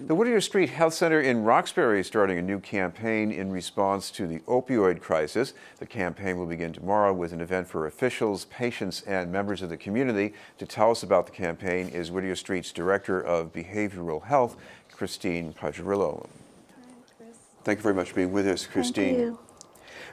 The Whittier Street Health Center in Roxbury is starting a new campaign in response to the opioid crisis. The campaign will begin tomorrow with an event for officials, patients, and members of the community. To tell us about the campaign is Whittier Street's Director of Behavioral Health, Pajarillo. Thank you very much for being with us, Christine. Thank you.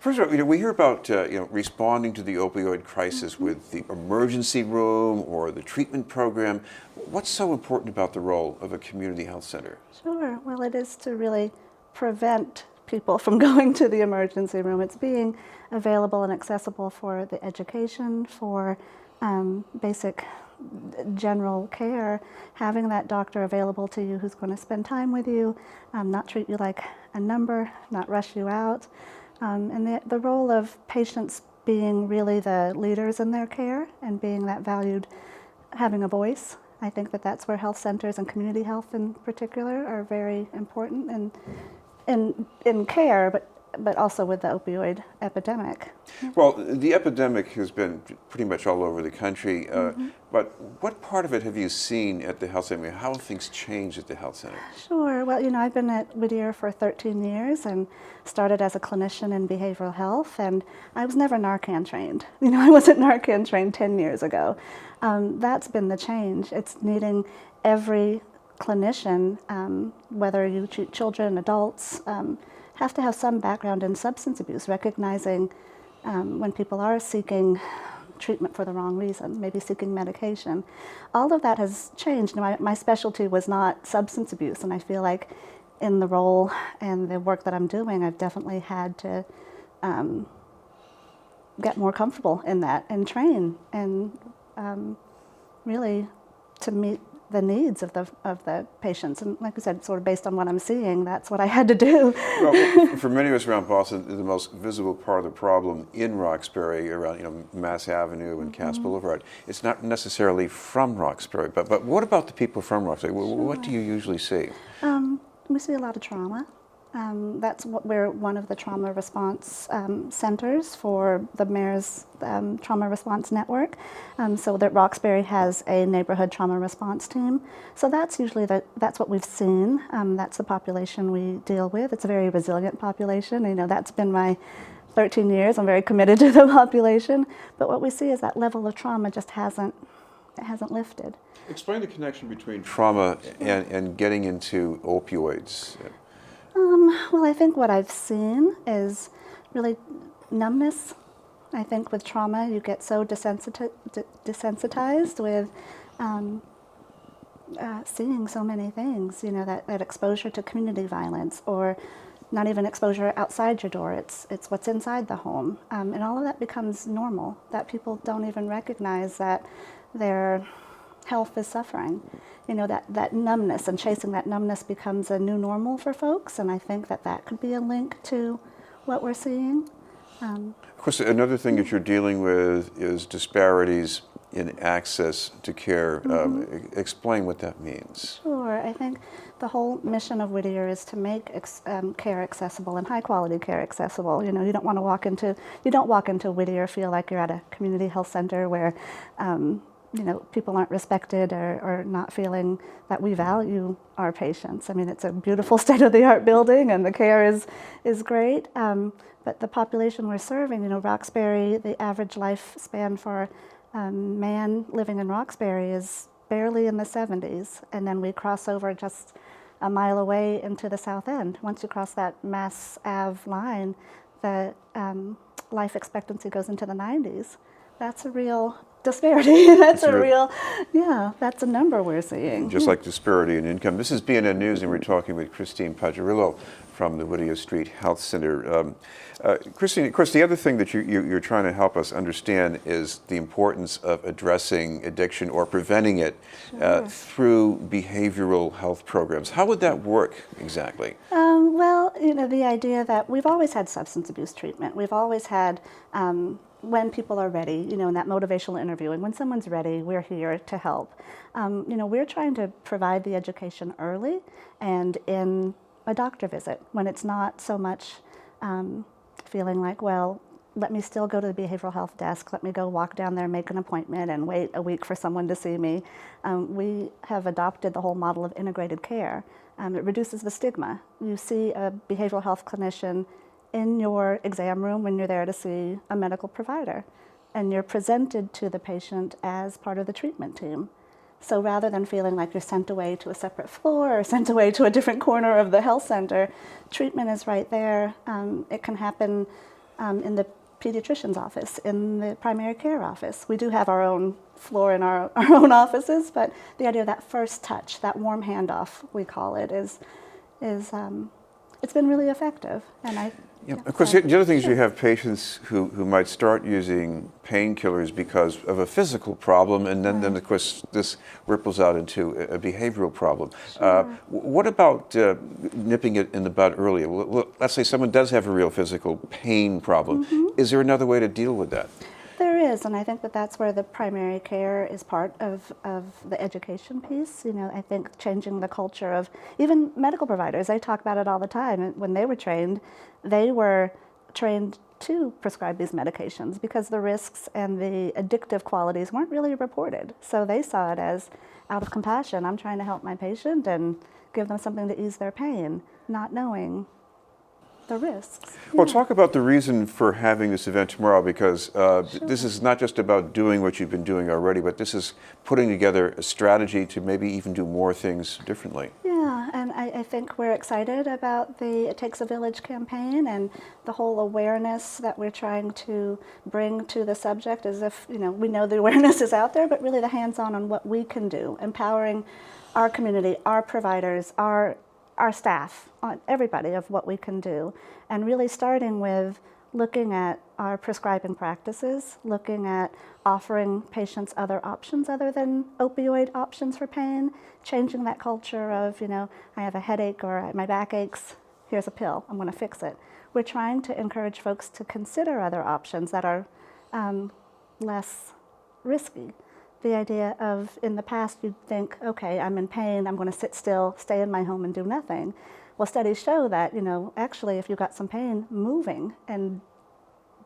First of all, we hear about responding to the opioid crisis with the emergency room or the treatment program. What's so important about the role of a community health center? Sure. Well, it is to really prevent people from going to the emergency room. It's being available and accessible for the education, for basic general care, having that doctor available to you who's going to spend time with you, not treat you like a number, not rush you out. And the role of patients being really the leaders in their care and being that valued, having a voice. I think that that's where health centers and community health in particular are very important in care, but also with the opioid epidemic. Well, the epidemic has been pretty much all over the country, but what part of it have you seen at the health center? How have things changed at the health center? Sure. Well, I've been at Whittier for 13 years and started as a clinician in behavioral health, and I was never Narcan trained. I wasn't Narcan trained 10 years ago. That's been the change. It's needing every clinician, whether you treat children, adults, have to have some background in substance abuse, recognizing when people are seeking treatment for the wrong reason, maybe seeking medication. All of that has changed. My specialty was not substance abuse, and I feel like in the role and the work that I'm doing, I've definitely had to get more comfortable in that and train and really to meet the needs of the patients. And like I said, sort of based on what I'm seeing, that's what I had to do. Well, for many of us around Boston, the most visible part of the problem in Roxbury, around Mass Avenue and Cass Boulevard, it's not necessarily from Roxbury, but what about the people from Roxbury? Sure. What do you usually see? We see a lot of trauma. That's what we're one of the trauma response centers for the mayor's trauma response network. So that Roxbury has a neighborhood trauma response team. So that's usually that's what we've seen. That's the population we deal with. It's a very resilient population. That's been my 13 years. I'm very committed to the population. But what we see is that level of trauma just hasn't lifted. Explain the connection between trauma and getting into opioids. Well, I think what I've seen is really numbness. I think with trauma, you get so desensitized with seeing so many things, that exposure to community violence, or not even exposure outside your door, it's what's inside the home. And all of that becomes normal, that people don't even recognize that their health is suffering. That numbness and chasing that numbness becomes a new normal for folks, and I think that could be a link to what we're seeing. Of course, another thing that you're dealing with is disparities in access to care. Explain what that means. Sure. I think the whole mission of Whittier is to make care accessible and high quality care accessible. You don't want to walk into Whittier, feel like you're at a community health center where people aren't respected or not feeling that we value our patients. I mean, it's a beautiful state-of-the-art building and the care is great, but the population we're serving, Roxbury, the average lifespan for a man living in Roxbury is barely in the 70s, and then we cross over just a mile away into the South End. Once you cross that Mass Ave line, the life expectancy goes into the 90s. That's a real disparity. That's a number we're seeing. Just like disparity in income. This is BNN News, and we're talking with Christine Pajarillo from the Whittier Street Health Center. Christine, of course, the other thing that you're trying to help us understand is the importance of addressing addiction or preventing it through behavioral health programs. How would that work exactly? Well, the idea that we've always had substance abuse treatment. We've always had when people are ready, in that motivational interviewing, when someone's ready, we're here to help. We're trying to provide the education early and in a doctor visit, when it's not so much feeling like, well, let me still go to the behavioral health desk, let me go walk down there, make an appointment, and wait a week for someone to see me. We have adopted the whole model of integrated care. It reduces the stigma. You see a behavioral health clinician in your exam room when you're there to see a medical provider, and you're presented to the patient as part of the treatment team. So rather than feeling like you're sent away to a separate floor or sent away to a different corner of the health center, treatment is right there. It can happen in the pediatrician's office, in the primary care office. We do have our own floor in our own offices, but the idea of that first touch, that warm handoff, we call it, is it's been really effective. And of course, the other thing is you have patients who might start using painkillers because of a physical problem, and then of course, this ripples out into a behavioral problem. Sure. What about nipping it in the bud earlier? Let's say someone does have a real physical pain problem. Is there another way to deal with that? There is, and I think that that's where the primary care is part of the education piece. You know, I think changing the culture of even medical providers, they talk about it all the time. And when they were trained to prescribe these medications because the risks and the addictive qualities weren't really reported. So they saw it as, out of compassion, I'm trying to help my patient and give them something to ease their pain, not knowing the risks. Well, talk about the reason for having this event tomorrow, because this is not just about doing what you've been doing already, but this is putting together a strategy to maybe even do more things differently. Yeah, and I think we're excited about the It Takes a Village campaign and the whole awareness that we're trying to bring to the subject, as if, you know, we know the awareness is out there, but really the hands-on on what we can do, empowering our community, our providers, our staff, on everybody of what we can do, and really starting with looking at our prescribing practices, looking at offering patients other options other than opioid options for pain, changing that culture of, you know, I have a headache or my back aches, here's a pill, I'm going to fix it. We're trying to encourage folks to consider other options that are less risky. The idea of, in the past, you'd think, okay, I'm in pain, I'm going to sit still, stay in my home and do nothing. Well, studies show that, you know, actually, if you've got some pain, moving and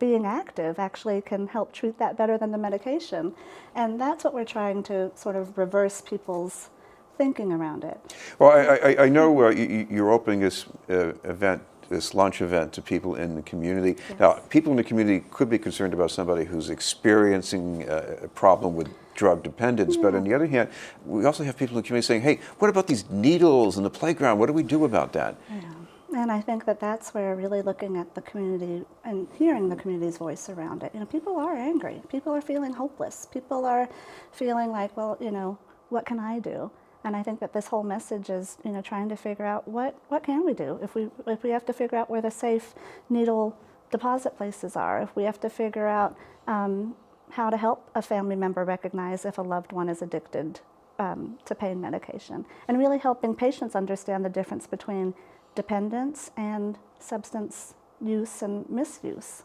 being active actually can help treat that better than the medication. And that's what we're trying to sort of reverse people's thinking around it. Well, I know you're opening this event, this lunch event, to people in the community. Yes. Now, people in the community could be concerned about somebody who's experiencing a problem with drug dependence, but on the other hand, we also have people in the community saying, hey, what about these needles in the playground? What do we do about that? Yeah. And I think that that's where really looking at the community and hearing the community's voice around it. You know, people are angry. People are feeling hopeless. People are feeling like, well, you know, what can I do? And I think that this whole message is, you know, trying to figure out what can we do if we have to figure out where the safe needle deposit places are, if we have to figure out how to help a family member recognize if a loved one is addicted to pain medication, and really helping patients understand the difference between dependence and substance use and misuse.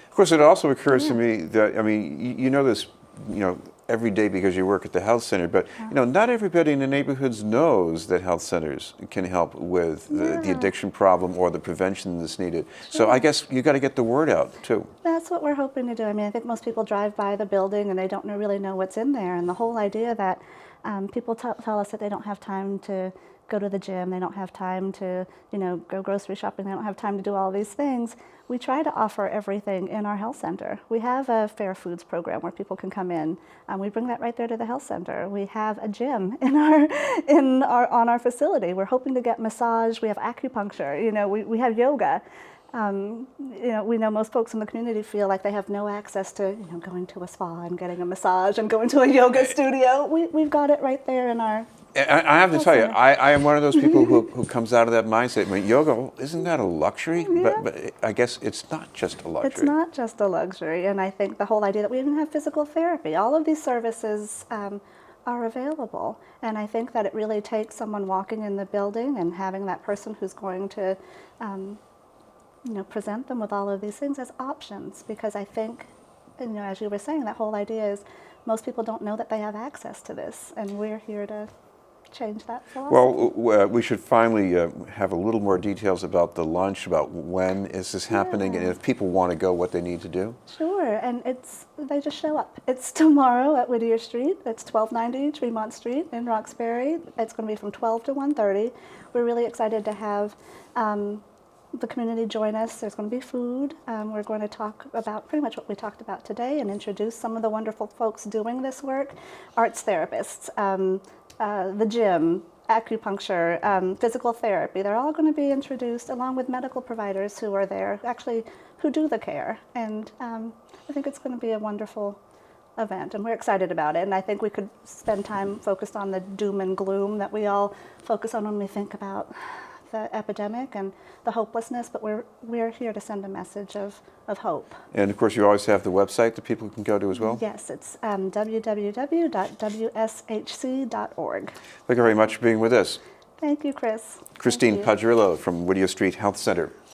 Of course, it also occurs to me that, I mean, you know this, you know, every day because you work at the health center, but you know, not everybody in the neighborhoods knows that health centers can help with the addiction problem or the prevention that's needed. So I guess you got to get the word out too. That's what we're hoping to do. I mean, I think most people drive by the building and they don't really know what's in there, and the whole idea that people tell us that they don't have time to go to the gym, they don't have time to, you know, go grocery shopping, they don't have time to do all these things. We try to offer everything in our health center. We have a fair foods program where people can come in. We bring that right there to the health center. We have a gym on our facility. We're hoping to get massage. We have acupuncture. You know, we have yoga. You know, we know most folks in the community feel like they have no access to, you know, going to a spa and getting a massage and going to a yoga studio. We've got it right there in our. I have to tell you, I am one of those people who comes out of that mindset. I mean, yoga, well, isn't that a luxury? Yeah. But I guess it's not just a luxury. It's not just a luxury, and I think the whole idea that we even have physical therapy, all of these services are available, and I think that it really takes someone walking in the building and having that person who's going to you know, present them with all of these things as options, because I think, you know, as you were saying, that whole idea is most people don't know that they have access to this, and we're here to change that philosophy. Well, we should finally have a little more details about the lunch, about when is this happening, and if people want to go, what they need to do. Sure. and they just show up. It's tomorrow at Whittier Street. It's 1290 Tremont Street in Roxbury. It's going to be from 12 to 1:30. We're really excited to have the community join us. There's going to be food. We're going to talk about pretty much what we talked about today and introduce some of the wonderful folks doing this work. Arts therapists, the gym, acupuncture, physical therapy. They're all going to be introduced along with medical providers who are there, actually who do the care. And I think it's going to be a wonderful event, and we're excited about it. And I think we could spend time focused on the doom and gloom that we all focus on when we think about the epidemic and the hopelessness, but we're here to send a message of hope. And of course, you always have the website that people can go to as well? Yes, it's www.wshc.org. Thank you very much for being with us. Thank you, Chris. Christine Thank you. Pajarillo from Whittier Street Health Center.